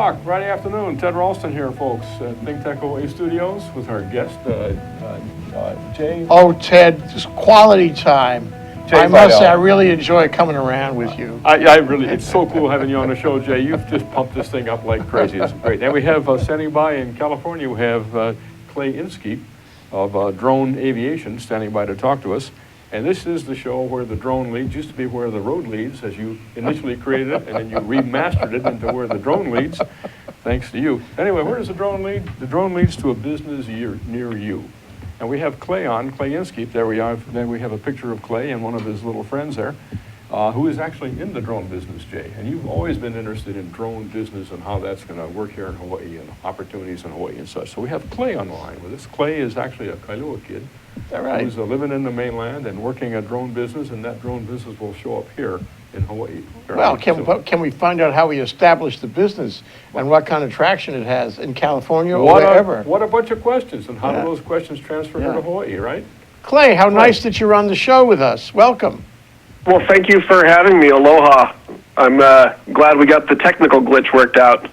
o'clock, Friday afternoon. Ted Ralston here, folks, at Think Tech Hawaii Studios with our guest, Jay. Oh, Ted, just quality time. Jay I must say, I Vidal. really enjoy coming around with you. I really, it's so cool having you on the show, Jay. You've just pumped this thing up like crazy. It's great. And we have standing by in California, we have Clayton Inskeep of Drone Aviation standing by to talk to us. And this is the show where the drone leads. Used to be where the road leads, as you initially created it, and then you remastered it into where the drone leads, thanks to you. Anyway, where does the drone lead? The drone leads to a business near you. And we have Clay on, Clay Inskeep. There we are. Then we have a picture of Clay and one of his little friends there, who is actually in the drone business, Jay. And you've always been interested in drone business and how that's going to work here in Hawaii and opportunities in Hawaii and such. So we have Clay on the line with us. Clay is actually a Kailua kid. Is that right? Who's living in the mainland and working a drone business, and that drone business will show up here in Hawaii. Well, can we find out how we established the business and what kind of traction it has in California or wherever? What a bunch of questions, and how do Yeah. those questions transfer here to Hawaii, right? Clay, how nice that you're on the show with us. Welcome. Well, thank you for having me. Aloha. I'm glad we got the technical glitch worked out.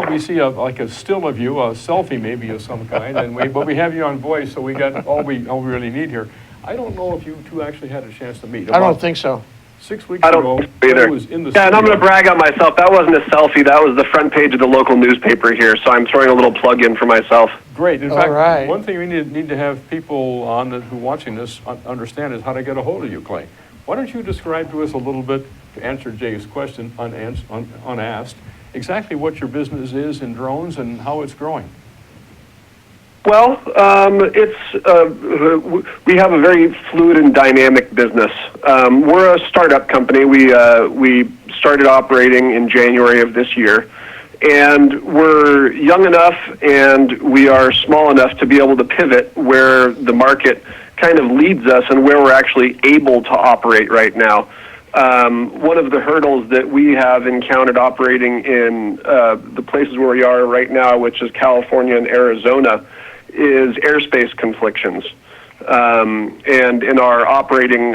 We see like a still of you, a selfie maybe of some kind, but we have you on voice, so we got all we really need here. I don't know if you two actually had a chance to meet. I don't think so. 6 weeks I ago, don't either. was in the Yeah, and I'm studio. going to brag on myself. That wasn't a selfie. That was the front page of the local newspaper here, so I'm throwing a little plug in for myself. Great. In All fact, right. one thing we need to have people on who are watching this understand is how to get a hold of you, Clay. Why don't you describe to us a little bit, to answer Jay's question unasked, exactly what your business is in drones and how it's growing? Well, we have a very fluid and dynamic business. We're a startup company. We started operating in January of this year, and we're young enough and we are small enough to be able to pivot where the market kind of leads us and where we're actually able to operate right now. One of the hurdles that we have encountered operating in the places where we are right now, which is California and Arizona, is airspace conflictions. And in our operating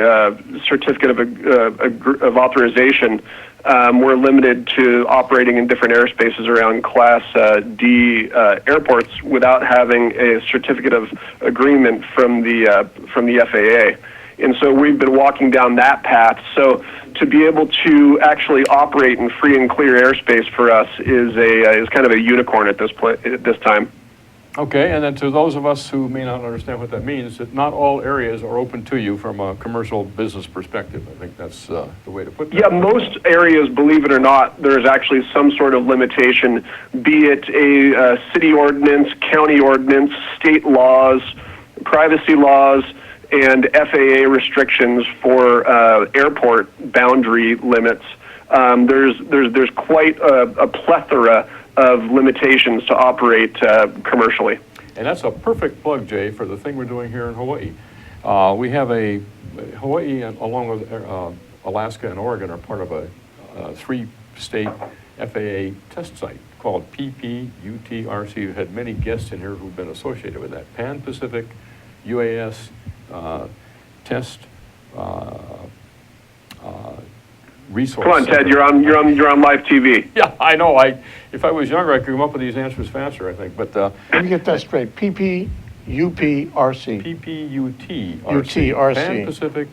certificate of authorization, we're limited to operating in different airspaces around Class D airports without having a certificate of agreement from the FAA. And so we've been walking down that path. So to be able to actually operate in free and clear airspace for us is kind of a unicorn at this time. Okay, and then to those of us who may not understand what that means, that not all areas are open to you from a commercial business perspective. I think that's the way to put that. Yeah, most areas, believe it or not, there's actually some sort of limitation, be it a city ordinance, county ordinance, state laws, privacy laws, and FAA restrictions for airport boundary limits. There's quite a plethora of limitations to operate commercially. And that's a perfect plug, Jay, for the thing we're doing here in Hawaii. We have Hawaii, along with Alaska and Oregon, are part of a three-state FAA test site called PPUTRC. We've had many guests in here who've been associated with that. Pan-Pacific UAS test resource. Come on, Ted, you're on live TV. Yeah, I know. If I was younger, I could come up with these answers faster, I think. But Let me get that straight. PPUPRC. PPUTRC. UTRC. Pan-Pacific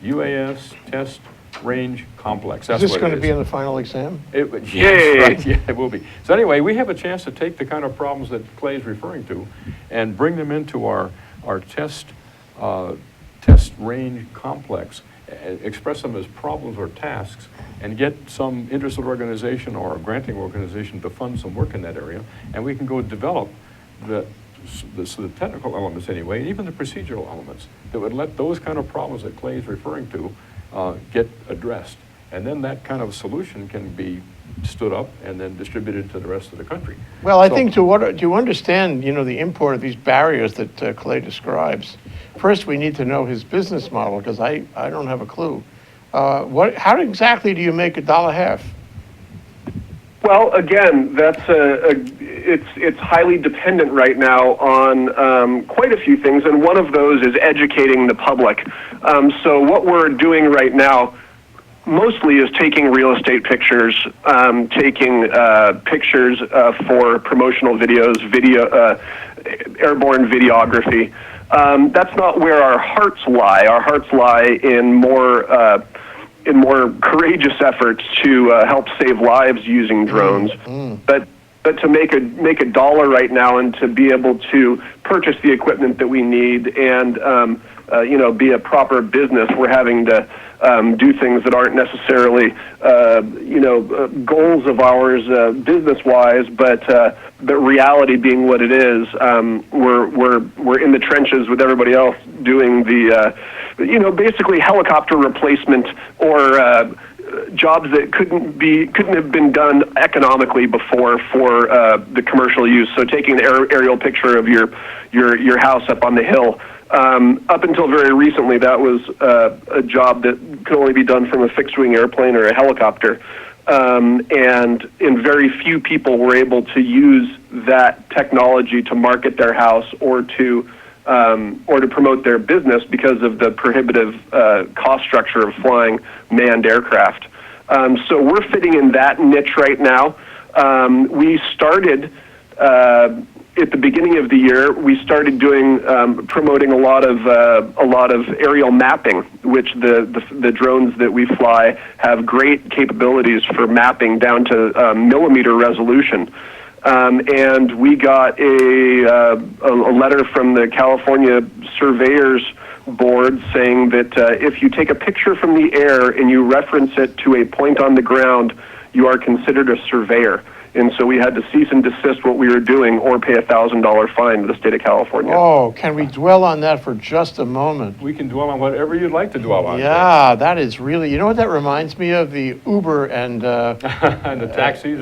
UAS Test Range Complex. That's Is this what going it to be in the final exam? Yes, right. Yeah, it will be. So anyway, we have a chance to take the kind of problems that Clay is referring to and bring them into our test range complex, express them as problems or tasks, and get some interested organization or a granting organization to fund some work in that area, and we can go develop the technical elements anyway, and even the procedural elements that would let those kind of problems that Clay is referring to get addressed. And then that kind of solution can be stood up and then distributed to the rest of the country. Well, I think to understand, the import of these barriers that Clay describes, first we need to know his business model, because I don't have a clue. How exactly do you make $1.50? Well, again, that's it's highly dependent right now on quite a few things, and one of those is educating the public. So what we're doing right now, mostly is taking real estate pictures, taking pictures for promotional videos, airborne videography. That's not where our hearts lie. Our hearts lie in more courageous efforts to help save lives using drones. But to make a dollar right now and to be able to purchase the equipment that we need and be a proper business, we're having to do things that aren't necessarily goals of ours business-wise, but reality being what it is, we're in the trenches with everybody else doing the basically helicopter replacement or jobs that couldn't have been done economically before for the commercial use. So taking an aerial picture of your house up on the hill. Up until very recently, that was a job that could only be done from a fixed-wing airplane or a helicopter, and very few people were able to use that technology to market their house or to promote their business because of the prohibitive cost structure of flying manned aircraft. So we're fitting in that niche right now. We started at the beginning of the year. We started doing promoting a lot of aerial mapping, which the drones that we fly have great capabilities for mapping down to millimeter resolution. And we got a letter from the California Surveyors Board saying that if you take a picture from the air and you reference it to a point on the ground, you are considered a surveyor. And so we had to cease and desist what we were doing or pay a $1,000 fine to the state of California. Oh, can we dwell on that for just a moment? We can dwell on whatever you'd like to dwell on. Yeah, that is really, you know what that reminds me of? The Uber and and the taxis.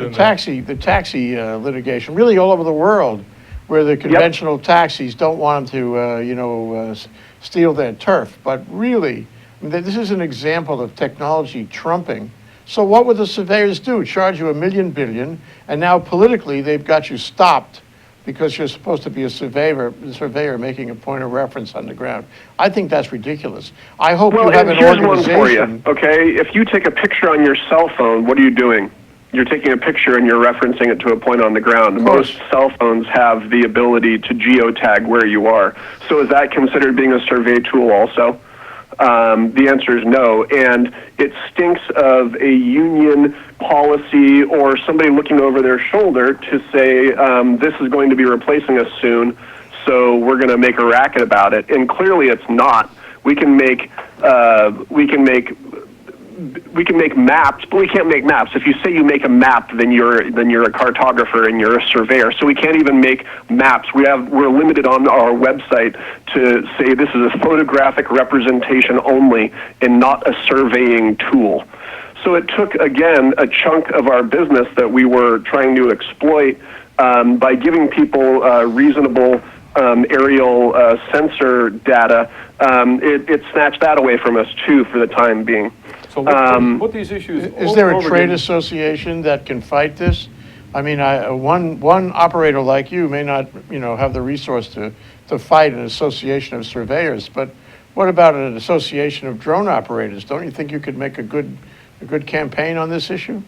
the taxi litigation, really all over the world, where the conventional taxis don't want them to, steal their turf. But really, this is an example of technology trumping. So what would the surveyors do? Charge you $1 million billion, and now politically they've got you stopped because you're supposed to be a surveyor making a point of reference on the ground. I think that's ridiculous. I hope you have an organization. One for you, okay? If you take a picture on your cell phone, what are you doing? You're taking a picture and you're referencing it to a point on the ground. Most cell phones have the ability to geotag where you are. So is that considered being a survey tool also? The answer is no, and it stinks of a union policy or somebody looking over their shoulder to say this is going to be replacing us soon, so we're going to make a racket about it. And clearly, it's not. We can make maps, but we can't make maps. If you say you make a map, then you're a cartographer and you're a surveyor. So we can't even make maps. We're limited on our website to say this is a photographic representation only and not a surveying tool. So it took, again, a chunk of our business that we were trying to exploit by giving people reasonable aerial sensor data. It snatched that away from us, too, for the time being. So what these issues... Is there a trade association that can fight this? I mean, one operator like you may not, have the resource to fight an association of surveyors, but what about an association of drone operators? Don't you think you could make a good campaign on this issue?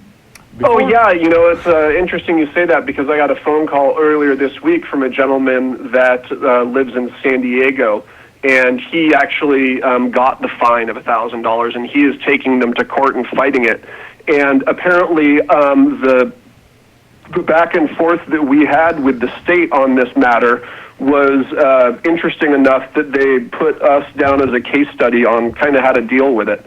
Oh, yeah, it's interesting you say that because I got a phone call earlier this week from a gentleman that lives in San Diego, and he actually got the fine of $1,000, and he is taking them to court and fighting it. And apparently the back and forth that we had with the state on this matter was interesting enough that they put us down as a case study on kind of how to deal with it.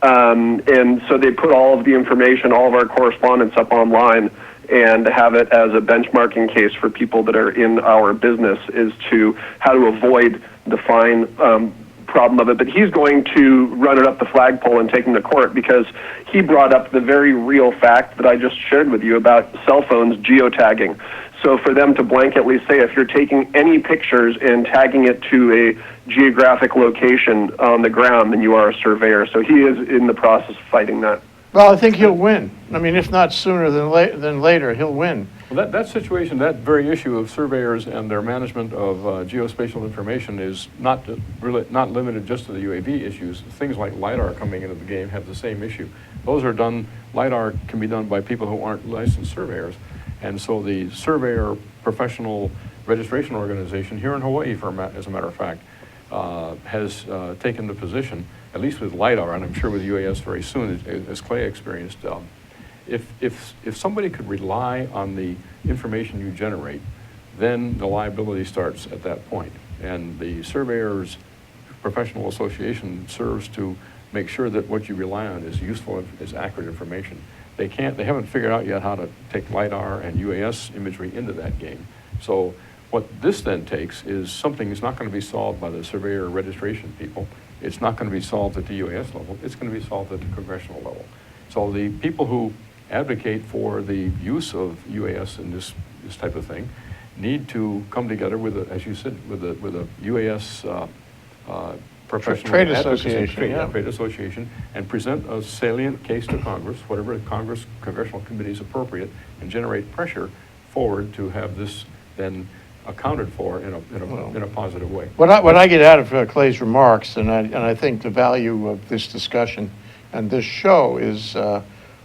And so they put all of the information, all of our correspondence up online and have it as a benchmarking case for people that are in our business as to how to avoid the fine problem of it. But he's going to run it up the flagpole and take him to court because he brought up the very real fact that I just shared with you about cell phones geotagging. So for them to blanketly say if you're taking any pictures and tagging it to a geographic location on the ground, then you are a surveyor. So he is in the process of fighting that. Well, I think he'll win. I mean, if not sooner than later, he'll win. Well, that situation, that very issue of surveyors and their management of geospatial information is not limited just to the UAV issues. Things like LiDAR coming into the game have the same issue. Those are done, LiDAR can be done by people who aren't licensed surveyors. And so the surveyor professional registration organization here in Hawaii, as a matter of fact, has taken the position, at least with LiDAR, and I'm sure with UAS very soon, as Clay experienced, if somebody could rely on the information you generate, then the liability starts at that point. And the Surveyors Professional Association serves to make sure that what you rely on is useful, is accurate information. They haven't figured out yet how to take LiDAR and UAS imagery into that game. So what this then takes is something that's not going to be solved by the surveyor registration people. It's not going to be solved at the UAS level. It's going to be solved at the congressional level. So the people who advocate for the use of UAS in this type of thing need to come together with, as you said, with a UAS professional trade advocacy, association, trade association, and present a salient case to Congress, whatever congressional committee is appropriate, and generate pressure forward to have this then accounted for in a positive way. What I get out of Clay's remarks, and I think the value of this discussion and this show is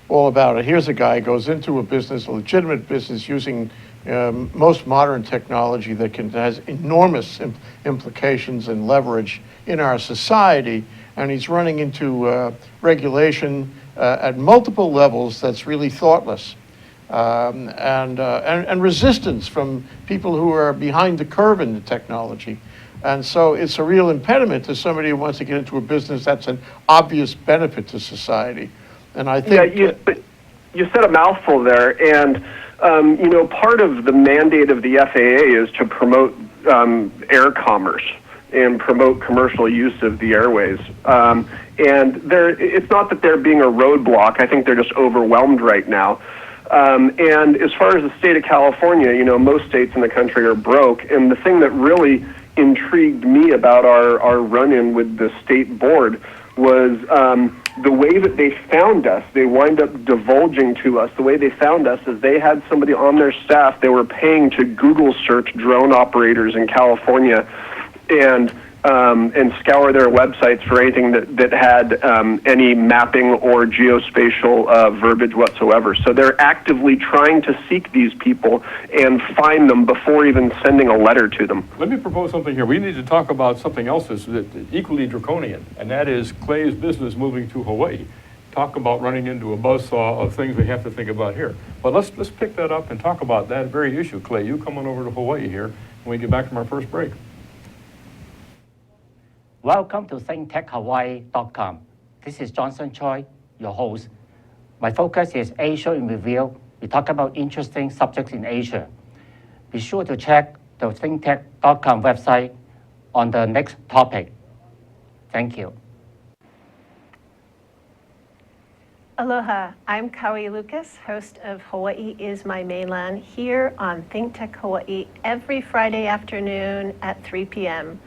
all about it. Here's a guy who goes into a business, a legitimate business, using most modern technology that has enormous implications and leverage in our society, and he's running into regulation at multiple levels that's really thoughtless. And resistance from people who are behind the curve in the technology. And so it's a real impediment to somebody who wants to get into a business that's an obvious benefit to society. And I think... Yeah, you said a mouthful there, and part of the mandate of the FAA is to promote air commerce and promote commercial use of the airways. And it's not that they're being a roadblock. I think they're just overwhelmed right now. And as far as the state of California, most states in the country are broke. And the thing that really intrigued me about our run-in with the state board was the way that they found us. They wind up divulging to us. The way they found us is they had somebody on their staff they were paying to Google search drone operators in California and scour their websites for anything that had any mapping or geospatial verbiage whatsoever. So they're actively trying to seek these people and find them before even sending a letter to them. Let me propose something here. We need to talk about something else that's equally draconian, and that is Clay's business moving to Hawaii. Talk about running into a buzzsaw of things we have to think about here. But let's pick that up and talk about that very issue. Clay, you come on over to Hawaii here when we get back from our first break. Welcome to ThinkTechHawaii.com. This is Johnson Choi, your host. My focus is Asia in Review. We talk about interesting subjects in Asia. Be sure to check the ThinkTech.com website on the next topic. Thank you. Aloha, I'm Kaui Lucas, host of Hawaii is My Mainland, here on ThinkTech Hawaii every Friday afternoon at 3 p.m.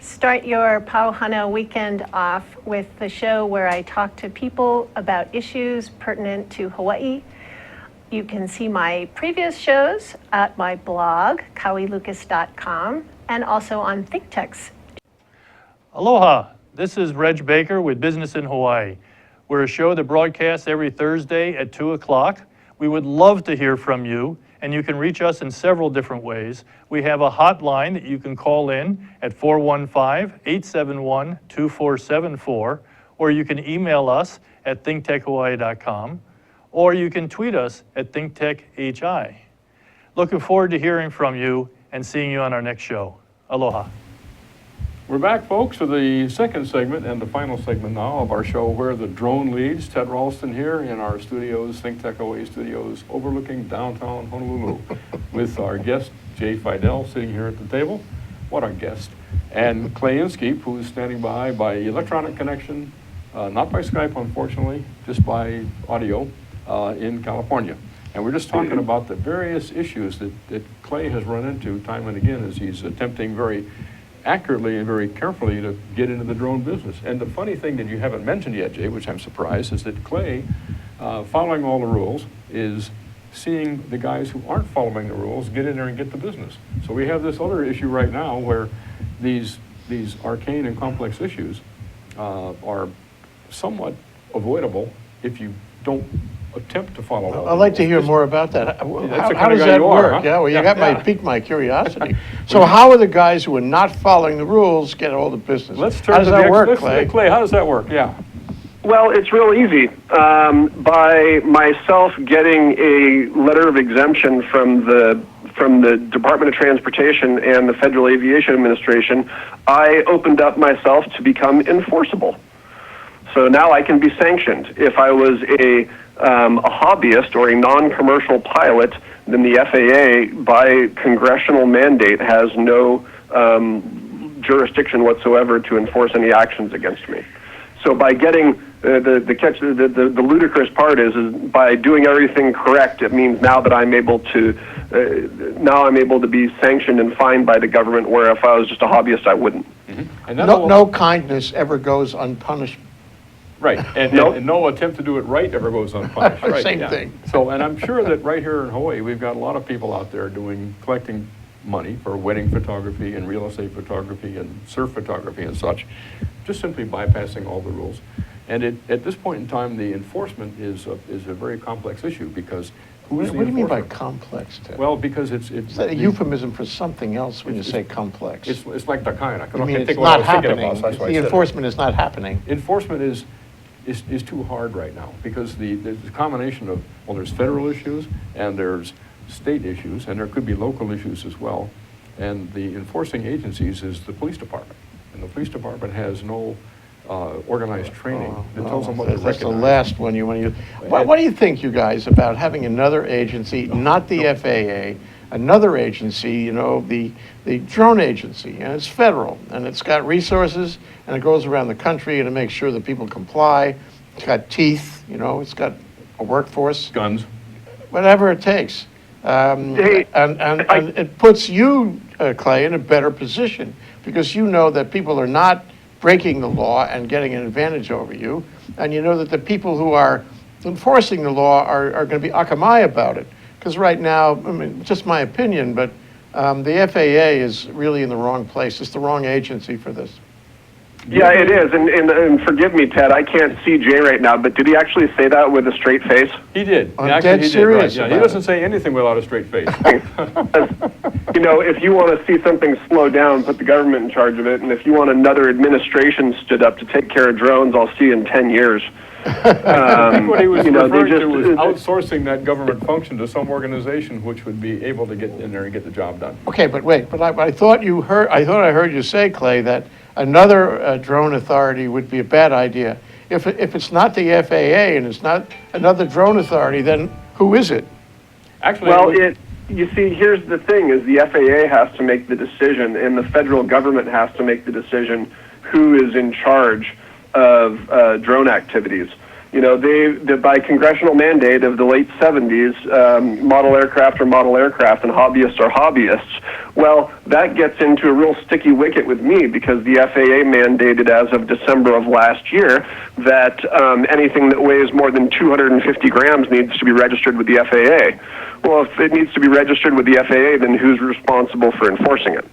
Start your Pauhana weekend off with the show where I talk to people about issues pertinent to Hawaii. You can see my previous shows at my blog, kauilucas.com, and also on ThinkTech's. Aloha, this is Reg Baker with Business in Hawaii. We're a show that broadcasts every Thursday at 2 o'clock. We would love to hear from you, and you can reach us in several different ways. We have a hotline that you can call in at 415-871-2474, or you can email us at thinktechhawaii.com, or you can tweet us at thinktechhi. Looking forward to hearing from you and seeing you on our next show. Aloha. We're back, folks, to the second segment and the final segment now of our show, Where the Drone Leads. Ted Ralston here in our studios, ThinkTech Hawaii studios, overlooking downtown Honolulu, with our guest, Jay Fidel, sitting here at the table. What a guest. And Clay Inskeep, who is standing by electronic connection, not by Skype, unfortunately, just by audio in California. And we're just talking about the various issues that Clay has run into time and again as he's attempting very accurately and very carefully to get into the drone business. And the funny thing that you haven't mentioned yet, Jay, which I'm surprised, is that Clay, following all the rules, is seeing the guys who aren't following the rules get in there and get the business. So we have this other issue right now where these arcane and complex issues are somewhat avoidable if you don't attempt to follow all the I'd like to rules. hear more about that. the How kind of does guy that you are, work? huh? Yeah, well, you Yeah, got yeah. piqued my curiosity. So how are the guys who are not following the rules get all the business? Let's How turn does to that the work, let's- Clay? Clay, how does that work? Yeah. Well, it's real easy. By myself getting a letter of exemption from the Department of Transportation and the Federal Aviation Administration, I opened up myself to become enforceable. So now I can be sanctioned. If I was a hobbyist or a non-commercial pilot, then the FAA, by congressional mandate, has no jurisdiction whatsoever to enforce any actions against me. So by getting the ludicrous part is by doing everything correct, it means now that I'm able to be sanctioned and fined by the government, where if I was just a hobbyist, I wouldn't. And No kindness ever goes unpunished. Right, and, Nope. and no attempt to do it right ever goes unpunished. Right, Same yeah. thing. So, and I'm sure that right here in Hawaii, we've got a lot of people out there collecting money for wedding photography and real estate photography and surf photography and such, just simply bypassing all the rules. And at this point in time, the enforcement is a very complex issue because who's What the do you mean by enforcer? complex, Ted? Well, because Is that a euphemism for something else when you say complex? it's like the kind. I I can't mean, think it's of what I not was thinking happening. about, so that's why I The said it. enforcement is not happening. Enforcement is too hard right now because the combination of, well, there's federal issues and there's state issues and there could be local issues as well. And the enforcing agencies is the police department. And the police department has no organized training that tells them what to That's the recognize. last one what do you think, you guys, about having another agency, not the FAA, another agency, the drone agency, and it's federal, and it's got resources, and it goes around the country, and it makes sure that people comply. It's got teeth, it's got a workforce, Guns. whatever it takes. Hey, And it puts you, Clay, in a better position, because you know that people are not breaking the law and getting an advantage over you, and you know that the people who are enforcing the law are going to be akamai about it. Because right now, I mean, just my opinion, but the FAA is really in the wrong place. It's the wrong agency for this. Yeah, it is. And forgive me, Ted, I can't see Jay right now, but did he actually say that with a straight face? He did. I'm Actually, dead he did, serious right. Yeah, he about doesn't it. say anything without a straight face. If you want to see something slow down, put the government in charge of it. And if you want another administration stood up to take care of drones, I'll see you in 10 years. I think what he was they referring to just- was outsourcing that government function to some organization which would be able to get in there and get the job done. Okay, but wait, but I thought I heard you say, Clay, that another drone authority would be a bad idea. If it's not the FAA and it's not another drone authority, then who is it? Actually, Well, you see, here's the thing, is the FAA has to make the decision, and the federal government has to make the decision who is in charge of drone activities. By congressional mandate of the late 70s, model aircraft are model aircraft and hobbyists are hobbyists. Well, that gets into a real sticky wicket with me because the FAA mandated as of December of last year that anything that weighs more than 250 grams needs to be registered with the FAA. Well, if it needs to be registered with the FAA, then who's responsible for enforcing it?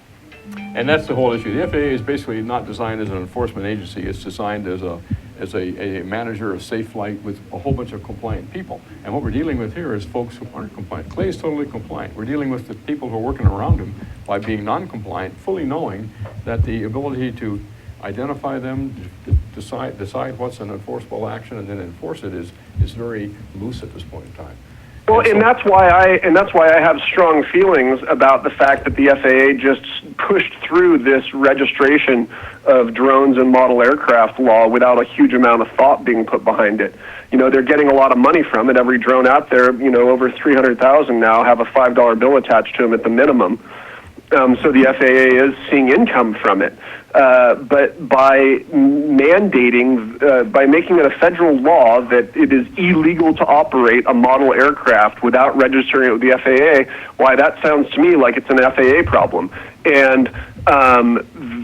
and that's the whole issue. The FAA is basically not designed as an enforcement agency. It's designed as a manager of safe flight with a whole bunch of compliant people. And what we're dealing with here is folks who aren't compliant. Clay is totally compliant. We're dealing with the people who are working around him by being non-compliant, fully knowing that the ability to identify them, decide what's an enforceable action, and then enforce it is very loose at this point in time. Well, so- and that's why I have strong feelings about the fact that the FAA just pushed through this registration of drones and model aircraft law without a huge amount of thought being put behind it. They're getting a lot of money from it. Every drone out there, over 300,000 now have a $5 bill attached to them at the minimum. So the FAA is seeing income from it. But by mandating, by making it a federal law that it is illegal to operate a model aircraft without registering it with the FAA, why, that sounds to me like it's an FAA problem. And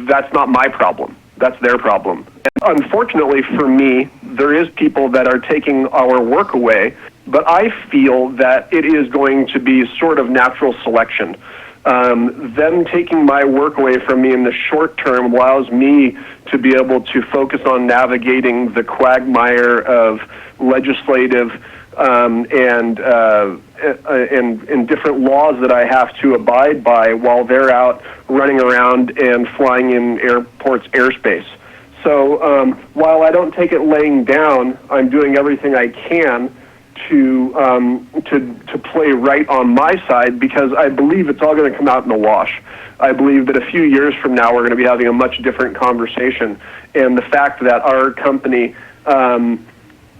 that's not my problem. That's their problem. And unfortunately for me, there is people that are taking our work away but I feel that it is going to be sort of natural selection. Them taking my work away from me in the short term allows me to be able to focus on navigating the quagmire of legislative and different laws that I have to abide by while they're out running around and flying in airports' airspace. So while I don't take it laying down, I'm doing everything I can to play right on my side, because I believe it's all going to come out in the wash. I believe that a few years from now we're going to be having a much different conversation, and the fact that our company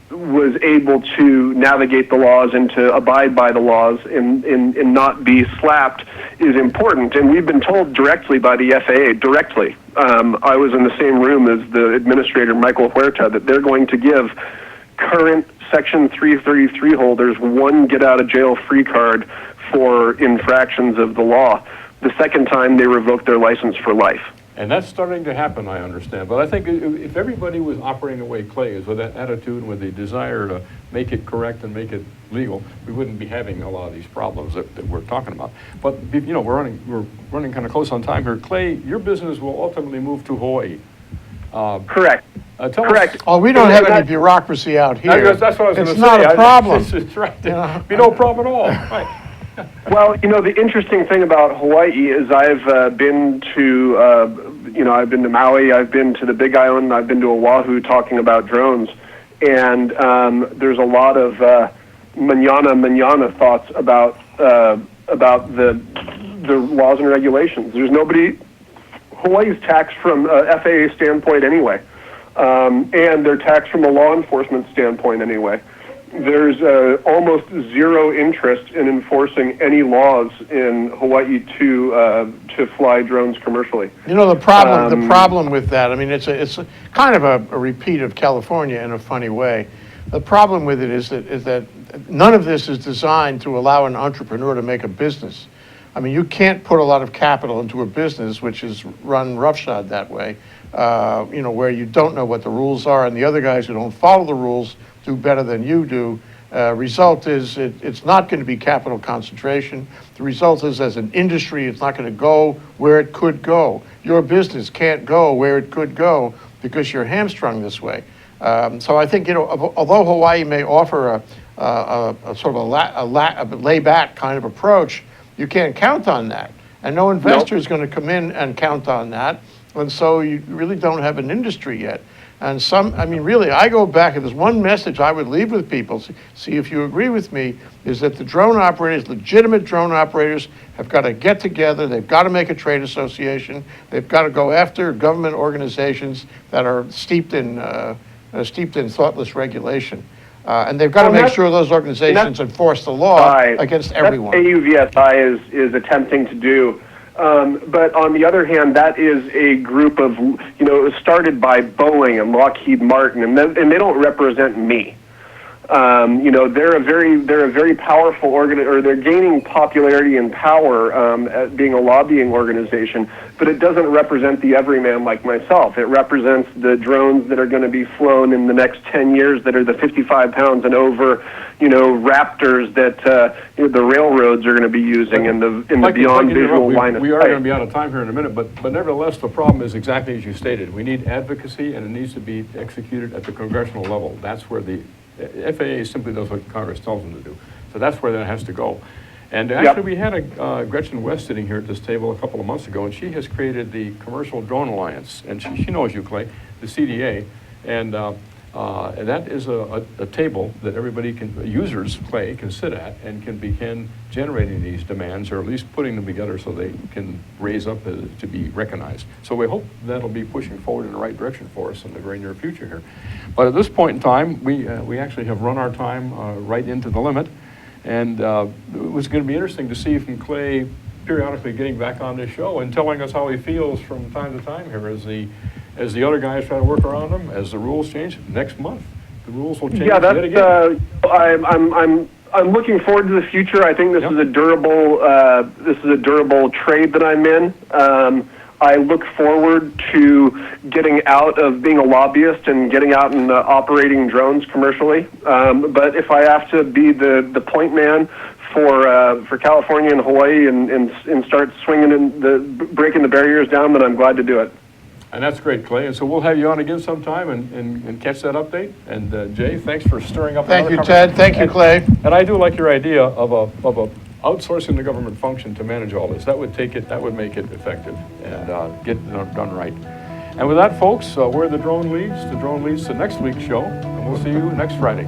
was able to navigate the laws and to abide by the laws and not be slapped is important. And we've been told directly by the FAA, directly. I was in the same room as the administrator, Michael Huerta, that they're going to give current Section 333 holders one get-out-of-jail-free card for infractions of the law. The second time, they revoke their license for life. And that's starting to happen, I understand. But I think if everybody was operating the way Clay is, with that attitude and with the desire to make it correct and make it legal, we wouldn't be having a lot of these problems that we're talking about. But, you know, we're running kind of close on time here. Clay, your business will ultimately move to Hawaii. Correct. Correct. Oh, we don't have any bureaucracy out here. That's what I was going to say. It's not a problem. It's right. There'd be no problem at all. Right. Well, you know, the interesting thing about Hawaii is I've been to, I've been to Maui, I've been to the Big Island, I've been to Oahu talking about drones, and there's a lot of manana thoughts about the laws and regulations. There's nobody. Hawaii's taxed from a FAA standpoint anyway, and they're taxed from a law enforcement standpoint anyway. There's almost zero interest in enforcing any laws in Hawaii to fly drones commercially. You know, the problem with that, I mean, it's kind of a repeat of California in a funny way. The problem with it is that none of this is designed to allow an entrepreneur to make a business. I mean, you can't put a lot of capital into a business which is run roughshod that way, where you don't know what the rules are, and the other guys who don't follow the rules do better than you do. Result is it's not going to be capital concentration. The result is, as an industry, it's not going to go where it could go. Your business can't go where it could go because you're hamstrung this way. So I think, although Hawaii may offer a sort of a layback kind of approach, you can't count on that. And no investor is going to come in and count on that. And so you really don't have an industry yet. And really, I go back, and there's one message I would leave with people, see if you agree with me, is that the drone operators, legitimate drone operators, have got to get together, they've got to make a trade association, they've got to go after government organizations that are steeped in thoughtless regulation. And they've got to make sure those organizations enforce the law against everyone. That's AUVSI is attempting to do. But on the other hand, that is a group of, it was started by Boeing and Lockheed Martin, and they don't represent me. They're a very powerful they're gaining popularity and power at being a lobbying organization, but it doesn't represent the everyman like myself. It represents the drones that are going to be flown in the next 10 years that are the 55 pounds and over, Raptors that the railroads are going to be using in the beyond visual line of sight. We are going to be out of time here in a minute, but nevertheless, the problem is exactly as you stated. We need advocacy, and it needs to be executed at the congressional level. That's where the FAA simply does what Congress tells them to do. So that's where that has to go. And actually, we had a Gretchen West sitting here at this table a couple of months ago, and she has created the Commercial Drone Alliance. And she knows you, Clay, the CDA. And that is a table that users, Clay, can sit at and can begin generating these demands, or at least putting them together so they can raise up to be recognized. So we hope that'll be pushing forward in the right direction for us in the very near future here. But at this point in time, we actually have run our time right into the limit. And it was going to be interesting to see from Clay periodically getting back on this show and telling us how he feels from time to time here as the other guys try to work around them, as the rules change. Next month, the rules will change yet again. I'm looking forward to the future. I think this is a durable trade that I'm in. I look forward to getting out of being a lobbyist and getting out and operating drones commercially. But if I have to be the point man for California and Hawaii and start swinging and breaking the barriers down, then I'm glad to do it. And that's great, Clay. And so we'll have you on again sometime and catch that update. And Jay, thanks for stirring up. Thank you, another Ted. Thank you, Clay. And I do like your idea of a outsourcing the government function to manage all this. That would make it effective and get it done right. And with that, folks, where the drone leads to next week's show, and we'll see you next Friday.